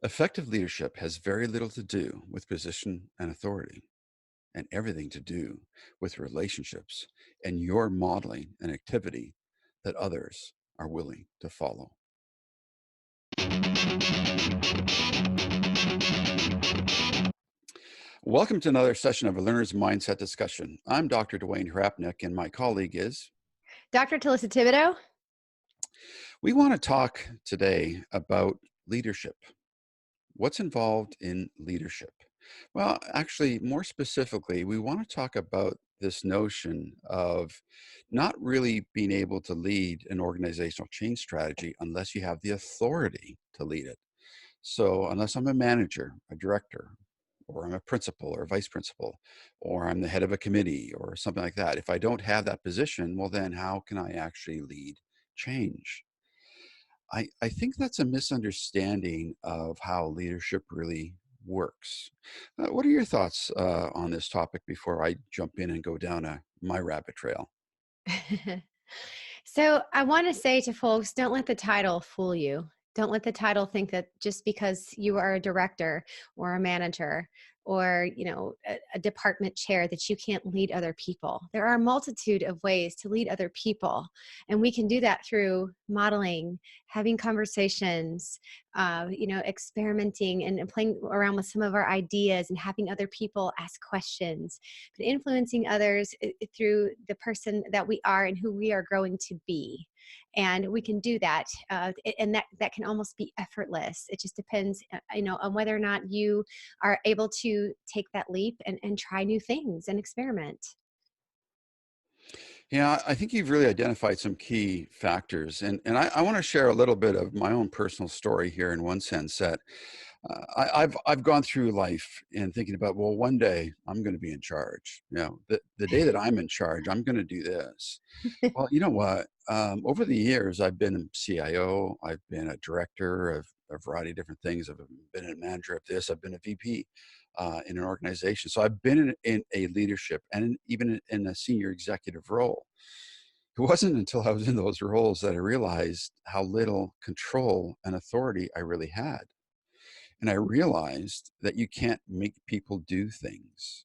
Effective leadership has very little to do with position and authority, and everything to do with relationships and your modeling an activity that others are willing to follow. Welcome to another session of a learner's mindset discussion. I'm Dr. Dwayne Hrapnick, and my colleague is. Dr. Talissa Thibodeau? We want to talk today about leadership. What's involved in leadership? Well, actually, more specifically, we want to talk about this notion of not really being able to lead an organizational change strategy unless you have the authority to lead it. So, unless I'm a manager, a director, or I'm a principal or a vice principal, or I'm the head of a committee or something like that, if I don't have that position, well, then how can I actually lead change? I think that's a misunderstanding of how leadership really works. What are your thoughts on this topic before I jump in and go down my rabbit trail? So I want to say to folks, don't let the title fool you. Don't let the title think that just because you are a director or a manager or a department chair that you can't lead other people. There are a multitude of ways to lead other people, and we can do that through modeling, having conversations, experimenting and playing around with some of our ideas and having other people ask questions, but influencing others through the person that we are and who we are growing to be. And we can do that, and that can almost be effortless. It just depends, on whether or not you are able to take that leap and try new things and experiment. Yeah, I think you've really identified some key factors, and I want to share a little bit of my own personal story here. In one sense, that I've gone through life and thinking about, well, one day I'm going to be in charge. The day that I'm in charge, I'm going to do this. Well, you know what? Over the years, I've been a CIO, I've been a director of a variety of different things. I've been a manager of this. I've been a VP in an organization. So I've been in a leadership and even in a senior executive role. It wasn't until I was in those roles that I realized how little control and authority I really had. And I realized that you can't make people do things.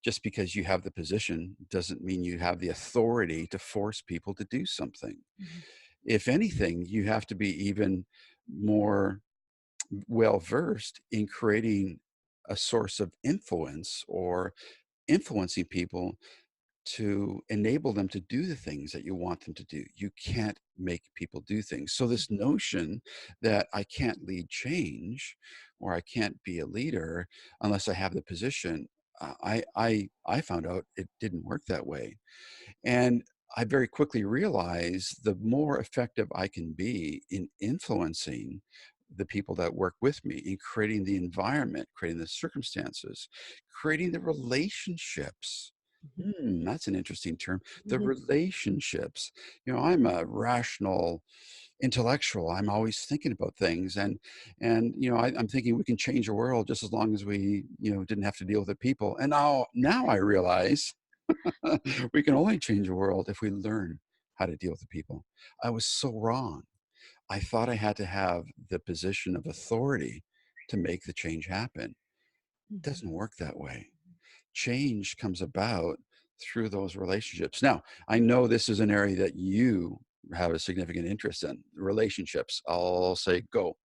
Just because you have the position doesn't mean you have the authority to force people to do something. Mhm. If anything, you have to be even more well versed in creating a source of influence or influencing people to enable them to do the things that you want them to do. You can't make people do things. So this notion that I can't lead change or I can't be a leader unless I have the position, I found out it didn't work that way. And I very quickly realized the more effective I can be in influencing the people that work with me, in creating the environment, creating the circumstances, creating the relationships. Mhm. That's an interesting term. The Mhm. relationships. I'm a rational intellectual. I'm always thinking about things, and I'm thinking we can change the world just as long as we, didn't have to deal with the people. And now I realize we can only change the world if we learn how to deal with the people. I was so wrong. I thought I had to have the position of authority to make the change happen. It Mhm. doesn't work that way. Change comes about through those relationships. Now, I know this is an area that you have a significant interest in relationships. I'll say go.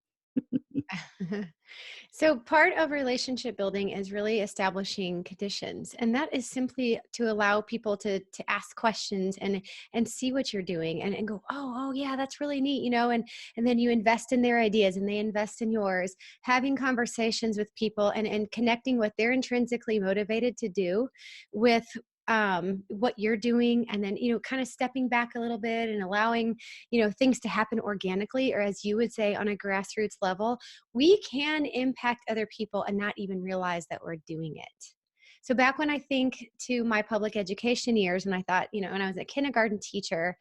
So part of relationship building is really establishing conditions, and that is simply to allow people to ask questions and see what you're doing and go, oh yeah, that's really neat, and then you invest in their ideas and they invest in yours, having conversations with people and connecting what they're intrinsically motivated to do with what you're doing, and then kind of stepping back a little bit and allowing things to happen organically, or as you would say, on a grassroots level. We can impact other people and not even realize that we're doing it. So back when I think to my public education years, and I thought, when I was a kindergarten teacher,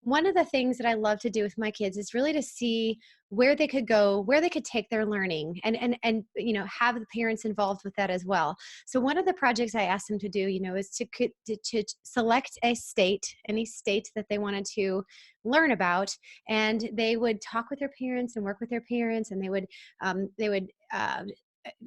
one of the things that I love to do with my kids is really to see where they could go, where they could take their learning, and have the parents involved with that as well. So one of the projects I asked them to do, is to select a state, any state that they wanted to learn about, and they would talk with their parents and work with their parents, and they would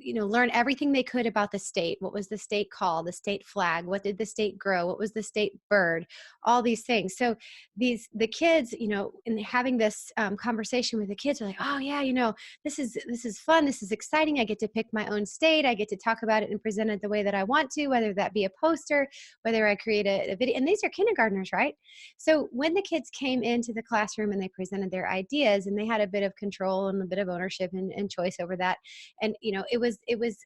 learn everything they could about the state. What was the state called? The state flag? What did the state grow? What was the state bird? All these things. So the kids, in having this conversation with the kids, are like, oh yeah, this is fun. This is exciting. I get to pick my own state. I get to talk about it and present it the way that I want to, whether that be a poster, whether I create a video. And these are kindergartners, right? So when the kids came into the classroom and they presented their ideas, and they had a bit of control and a bit of ownership and choice over that, and it was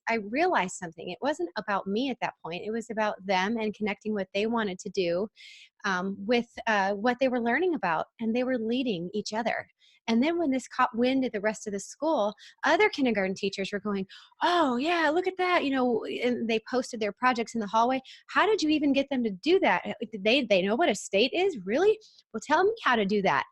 I realized something. It wasn't about me at that point. It was about them and connecting what they wanted to do with what they were learning about, and they were leading each other. And then when this caught wind at the rest of the school, other kindergarten teachers were going, oh yeah, look at that, and they posted their projects in the hallway. How did you even get them to do that? They know what a state is? Really? Well, tell me how to do that.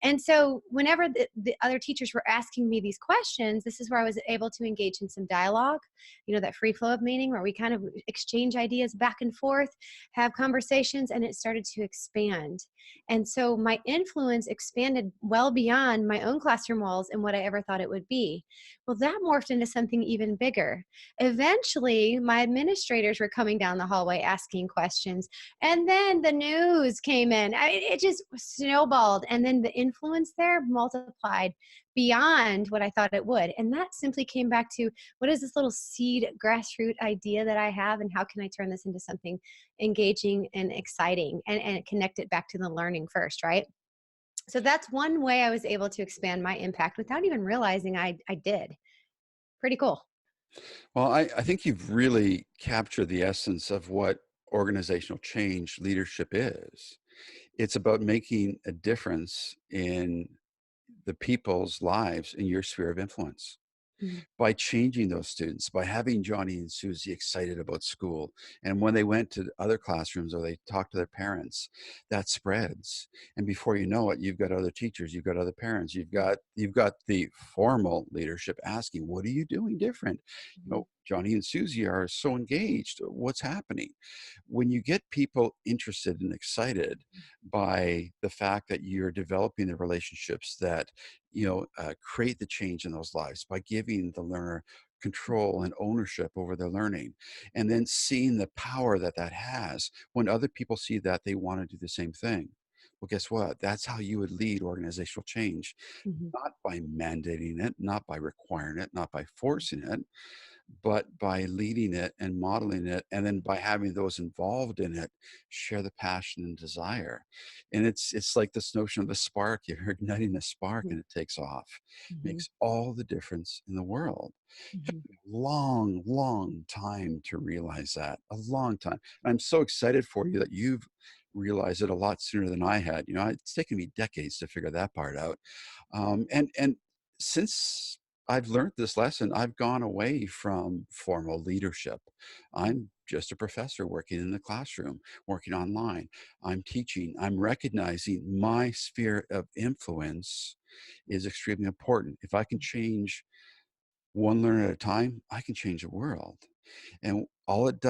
And so whenever the other teachers were asking me these questions, this is where I was able to engage in some dialogue, that free flow of meaning, where we kind of exchange ideas back and forth, have conversations, and it started to expand. And so my influence expanded well beyond my own classroom walls and what I ever thought it would be. Well, that morphed into something even bigger. Eventually, my administrators were coming down the hallway asking questions, and then the news came in. It just snowballed, and then the influence there multiplied beyond what I thought it would. And that simply came back to, what is this little seed grassroots idea that I have, and how can I turn this into something engaging and exciting, and connect it back to the learning first, right? So that's one way I was able to expand my impact without even realizing I did. Pretty cool. Well, I think you've really captured the essence of what organizational change leadership is. It's about making a difference in the people's lives in your sphere of influence. Mhm. By changing those students, by having Johnny and Susie excited about school. And when they went to other classrooms or they talked to their parents, that spreads. And before you know it, you've got other teachers, you've got other parents, you've got the formal leadership asking, what are you doing different? Mhm. Johnny and Susie are so engaged. What's happening? When you get people interested and excited by the fact that you're developing the relationships that create the change in those lives by giving the learner control and ownership over their learning, and then seeing the power that that has when other people see that, they want to do the same thing. Well, guess what? That's how you would lead organizational change, Mhm. not by mandating it, not by requiring it, not by forcing it, but by leading it and modeling it, and then by having those involved in it share the passion and desire. And it's like this notion of the spark. You're igniting a spark Mhm. and it takes off. Mhm. Makes all the difference in the world. Mhm. Long, long time to realize that. A long time. And I'm so excited for you that you've realized it a lot sooner than I had. It's taken me decades to figure that part out. And since I've learned this lesson, I've gone away from formal leadership. I'm just a professor working in the classroom, working online. I'm teaching. I'm recognizing my sphere of influence is extremely important. If I can change one learner at a time, I can change the world. And all it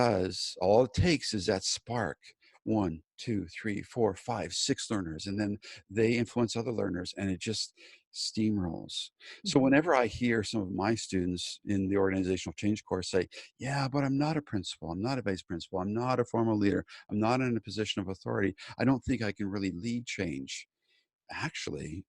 takes is that spark. One, two, three, four, five, six learners, and then they influence other learners, and it just steamrolls. So Mhm. whenever I hear some of my students in the organizational change course say, yeah, but I'm not a principal, I'm not a vice principal, I'm not a formal leader, I'm not in a position of authority, I don't think I can really lead change. Actually,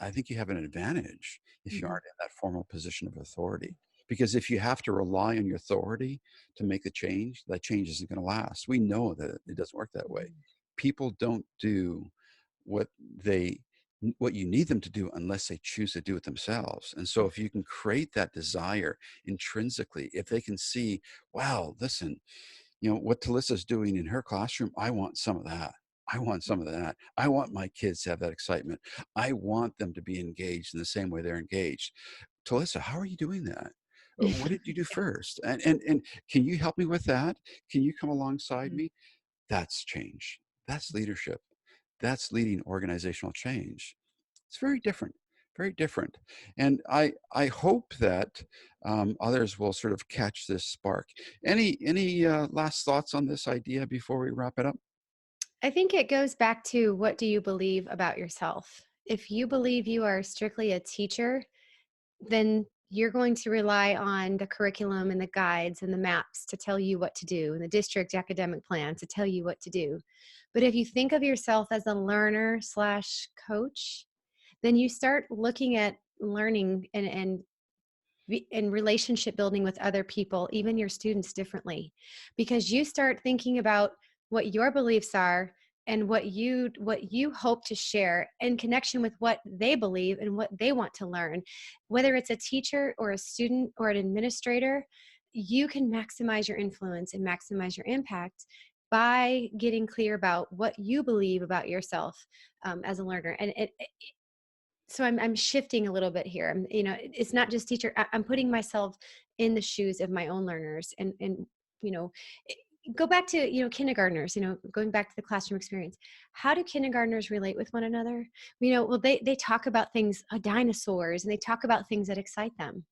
I think you have an advantage if you Mhm. aren't in that formal position of authority. Because if you have to rely on your authority to make the change, that change isn't going to last. We know that it doesn't work that way. Mhm. People don't do what they what you need them to do unless they choose to do it themselves. And so if you can create that desire intrinsically, if they can see, wow, listen, what Talissa's doing in her classroom, I want some of that. I want some of that. I want my kids to have that excitement. I want them to be engaged in the same way they're engaged. Talissa, how are you doing that? What did you do first? And can you help me with that? Can you come alongside Mhm. me? That's change. That's leadership. that's leading organizational change. It's very different, very different. And I hope that others will sort of catch this spark. Any last thoughts on this idea before we wrap it up? I think it goes back to, what do you believe about yourself? If you believe you are strictly a teacher, then you're going to rely on the curriculum and the guides and the maps to tell you what to do, and the district academic plan to tell you what to do. But if you think of yourself as a learner slash coach, then you start looking at learning and relationship building with other people, even your students, differently, because you start thinking about what your beliefs are and what you hope to share in connection with what they believe and what they want to learn. Whether it's a teacher or a student or an administrator, you can maximize your influence and maximize your impact by getting clear about what you believe about yourself, as a learner. And so I'm shifting a little bit here. It's not just teacher. I'm putting myself in the shoes of my own learners, and you know, eh, go back to, kindergartners. Going back to the classroom experience. How do kindergartners relate with one another? Well, they talk about things, dinosaurs, and they talk about things that excite them.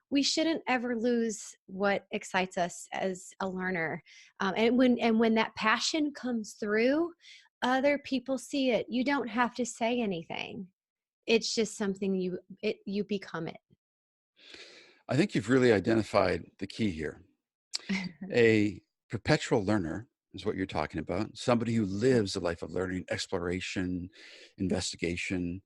We shouldn't ever lose what excites us as a learner, and when that passion comes through, other people see it. You don't have to say anything. It's just something you become it. I think you've really identified the key here. A perpetual learner is what you're talking about, somebody who lives a life of learning, exploration, investigation.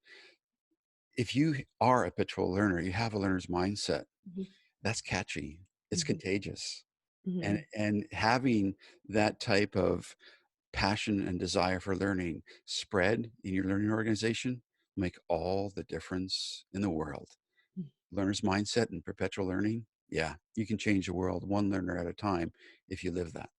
If you are a perpetual learner, you have a learner's mindset. Mhm, That's catchy. It's mhm, contagious. And mhm, and having that type of passion and desire for learning spread in your learning organization will make all the difference in the world. mhm. Learner's mindset and perpetual learning, yeah, you can change the world one learner at a time if you live that.